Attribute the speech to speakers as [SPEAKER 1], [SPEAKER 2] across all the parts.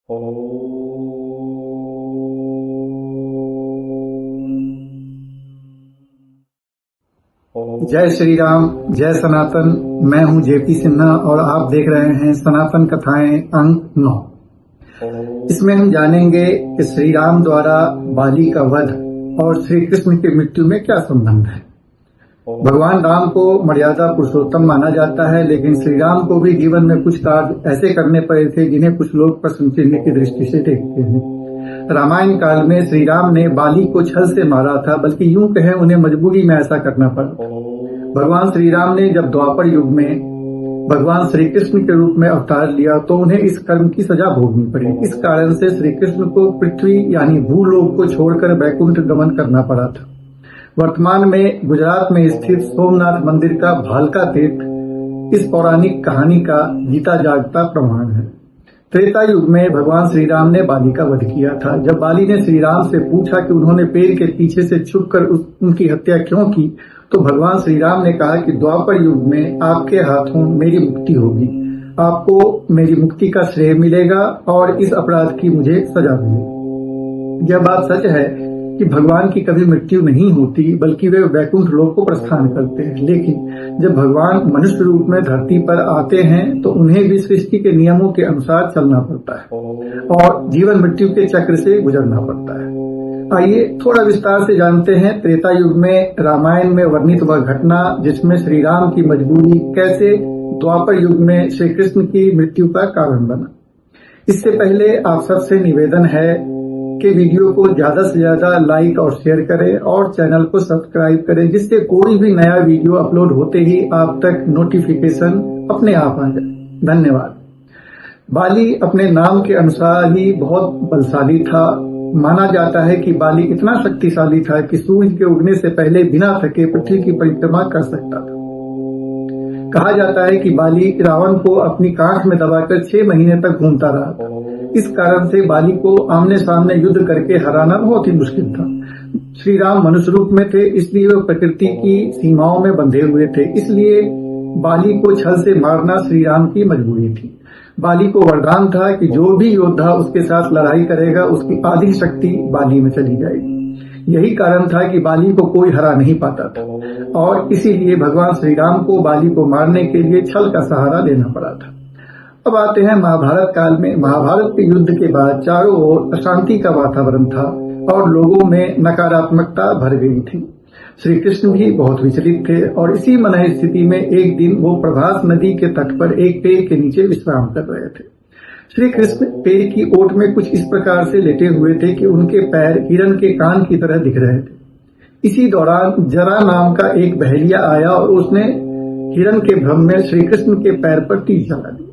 [SPEAKER 1] जय श्री राम, जय सनातन। मैं हूं जेपी सिन्हा और आप देख रहे हैं सनातन कथाएं अंक 9। इसमें हम जानेंगे कि श्री राम द्वारा बाली का वध और श्री कृष्ण की मृत्यु में क्या संबंध है। भगवान राम को मर्यादा पुरुषोत्तम माना जाता है, लेकिन श्री राम को भी जीवन में कुछ कार्य ऐसे करने पड़े थे जिन्हें कुछ लोग प्रश्न चिन्ह की दृष्टि से देखते हैं। रामायण काल में श्री राम ने बाली को छल से मारा था, बल्कि यूं कहें उन्हें मजबूरी में ऐसा करना पड़ा। भगवान श्री राम ने जब द्वापर युग में भगवान श्री कृष्ण के रूप में अवतार लिया तो उन्हें इस कर्म की सजा भोगनी पड़ी। इस कारण से श्री कृष्ण को पृथ्वी यानी भूलोक को छोड़कर वैकुंठ गमन करना पड़ा था। वर्तमान में गुजरात में स्थित सोमनाथ मंदिर का भालका तीर्थ इस पौराणिक कहानी का जीता जागता प्रमाण है। त्रेता युग में भगवान श्री राम ने बाली का वध किया था। जब बाली ने श्री राम से पूछा कि उन्होंने पेड़ के पीछे से छुपकर उनकी हत्या क्यों की, तो भगवान श्री राम ने कहा कि द्वापर युग में आपके हाथों मेरी मुक्ति होगी, आपको मेरी मुक्ति का श्रेय मिलेगा और इस अपराध की मुझे सजा मिलेगी। यह बात सच है कि भगवान की कभी मृत्यु नहीं होती, बल्कि वे वैकुंठ लोक को प्रस्थान करते हैं। लेकिन जब भगवान मनुष्य रूप में धरती पर आते हैं तो उन्हें भी सृष्टि के नियमों के अनुसार चलना पड़ता है और जीवन मृत्यु के चक्र से गुजरना पड़ता है। आइए थोड़ा विस्तार से जानते हैं त्रेता युग में रामायण में वर्णित वह घटना जिसमें श्री राम की मजबूरी कैसे द्वापर युग में श्री कृष्ण की मृत्यु का कारण बना। इससे पहले आप सबसे निवेदन है कि वीडियो को ज्यादा से ज्यादा लाइक और शेयर करें और चैनल को सब्सक्राइब करें, जिससे कोई भी नया वीडियो अपलोड होते ही आप तक नोटिफिकेशन अपने आप आ जाए। धन्यवाद। बाली अपने नाम के अनुसार ही बहुत बलशाली था। माना जाता है कि बाली इतना शक्तिशाली था कि सूर्य के उगने से पहले बिना थके पृथ्वी की परिक्रमा कर सकता था। कहा जाता है कि बाली रावण को अपनी कांख में दबाकर 6 महीने तक घूमता रहा था। इस कारण से बाली को आमने सामने युद्ध करके हराना बहुत ही मुश्किल था। श्री राम मनुष्य रूप में थे, इसलिए वे प्रकृति की सीमाओं में बंधे हुए थे। इसलिए बाली को छल से मारना श्री राम की मजबूरी थी। बाली को वरदान था कि जो भी योद्धा उसके साथ लड़ाई करेगा उसकी आधी शक्ति बाली में चली जाएगी। यही कारण था कि बाली को कोई हरा नहीं पाता था और इसीलिए भगवान श्री राम को बाली को मारने के लिए छल का सहारा लेना पड़ा था। अब आते हैं महाभारत काल में। महाभारत के युद्ध के बाद चारों ओर अशांति का वातावरण था और लोगों में नकारात्मकता भर गई थी। श्री कृष्ण भी बहुत विचलित थे और इसी मनह स्थिति में एक दिन वो प्रभास नदी के तट पर एक पेड़ के नीचे विश्राम कर रहे थे। श्री कृष्ण पेड़ की ओट में कुछ इस प्रकार से लेटे हुए थे कि उनके पैर हिरण के कान की तरह दिख रहे थे। इसी दौरान जरा नाम का एक बहेलिया आया और उसने हिरण के भ्रम में श्री कृष्ण के पैर पर तीर चला दिया।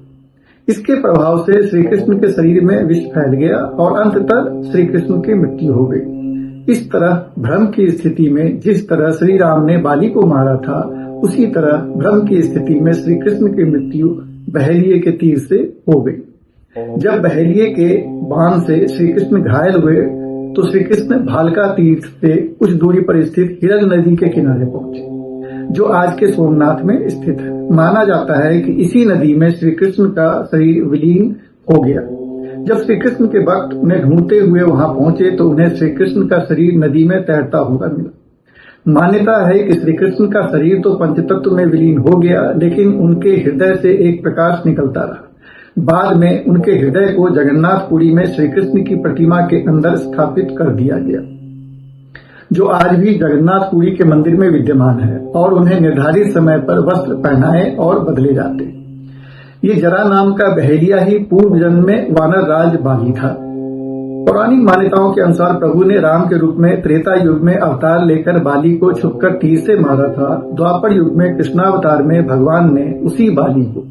[SPEAKER 1] इसके प्रभाव से श्री कृष्ण के शरीर में विष फैल गया और अंततः श्री कृष्ण की मृत्यु हो गई। इस तरह भ्रम की स्थिति में जिस तरह श्री राम ने बाली को मारा था, उसी तरह भ्रम की स्थिति में श्री कृष्ण की मृत्यु बहेलिये के तीर से हो गई। जब बहेलिये के बाण से श्री कृष्ण घायल हुए तो श्री कृष्ण भालका तीर्थ से कुछ दूरी पर स्थित हिरण नदी के किनारे पहुंचे, जो आज के सोमनाथ में स्थित है। माना जाता है कि इसी नदी में श्री कृष्ण का शरीर विलीन हो गया। जब श्री कृष्ण के भक्त उन्हें ढूंढते हुए वहां पहुंचे तो उन्हें श्री कृष्ण का शरीर नदी में तैरता हुआ मिला। मान्यता है कि श्री कृष्ण का शरीर तो पंचतत्व में विलीन हो गया, लेकिन उनके हृदय से एक प्रकाश निकलता रहा। बाद में उनके हृदय को जगन्नाथपुरी में श्री कृष्ण की प्रतिमा के अंदर स्थापित कर दिया गया, जो आज भी जगन्नाथपुरी के मंदिर में विद्यमान है और उन्हें निर्धारित समय पर वस्त्र पहनाए और बदले जाते। ये जरा नाम का बहेलिया ही पूर्व जन्म में वानर राज बाली था। पौराणिक मान्यताओं के अनुसार प्रभु ने राम के रूप में त्रेता युग में अवतार लेकर बाली को छुपकर तीर से मारा था। द्वापर युग में कृष्णावतार में भगवान ने उसी बाली को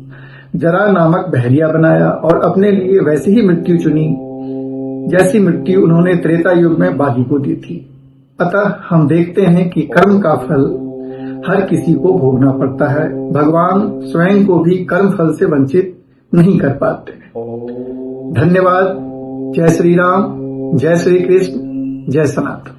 [SPEAKER 1] जरा नामक बहेलिया बनाया और अपने लिए वैसी ही मृत्यु चुनी जैसी मृत्यु उन्होंने त्रेता युग में बाली को दी थी। अतः हम देखते हैं कि कर्म का फल हर किसी को भोगना पड़ता है। भगवान स्वयं को भी कर्म फल से वंचित नहीं कर पाते। धन्यवाद। जय श्री राम, जय श्री कृष्ण, जय सनातन।